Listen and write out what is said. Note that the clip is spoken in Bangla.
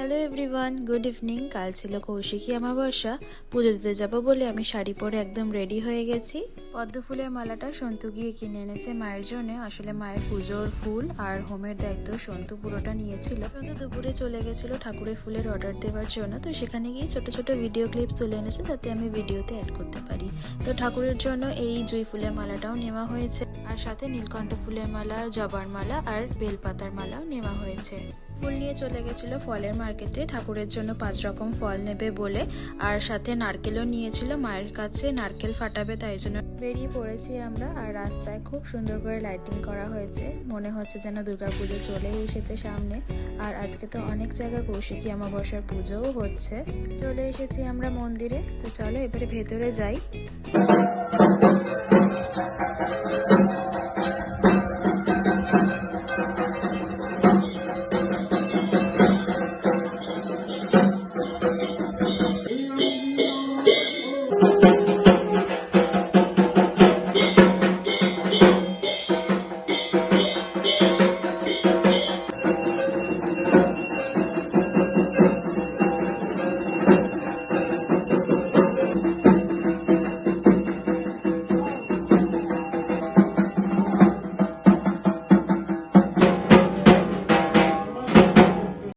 Hello everyone, good evening. কাল ছিল কৌশিকী অমাবস্যা। পুজো দিতে যাবো বলে আমি শাড়ি পরে একদম রেডি হয়ে গেছি। পদ্ম ফুলের মালাটা সন্তু গিয়ে কিনে এনেছে মায়ের জন্য। আসলে মায়ের পুজোর ফুল আর হোমের দায়িত্ব সন্তু পুরোটা নিয়েছিল। সন্তু দুপুরে চলে গেছিল ঠাকুরের ফুলের অর্ডার দেওয়ার জন্য, তো সেখানে গিয়ে ছোট ছোট ভিডিও ক্লিপস তুলে এনেছে যাতে আমি ভিডিওতে অ্যাড করতে পারি। তো ঠাকুরের জন্য এই জুঁই ফুলের মালাটাও নেওয়া হয়েছে, আর সাথে নীলকণ্ঠ ফুলের মালা, জবার মালা আর বেলপাতার মালাও নেওয়া হয়েছে। ফুল নিয়ে চলে গেছিল ফলের মার্কেটে ঠাকুরের জন্য 5 রকম ফল নেবে বলে, আর সাথে নারকেলও নিয়েছিল। মায়ের কাছে নারকেল ফাটাবে, তাই জন্য বেরিয়ে পড়েছি আমরা। আর রাস্তায় খুব সুন্দর করে লাইটিং করা হয়েছে, মনে হচ্ছে যেন দুর্গাপুজো চলেই এসেছে সামনে। আর আজকে তো অনেক জায়গায় কৌশিকী অমাবস্যার পুজোও হচ্ছে। চলে এসেছি আমরা মন্দিরে, তো চলো এবারে ভেতরে যাই।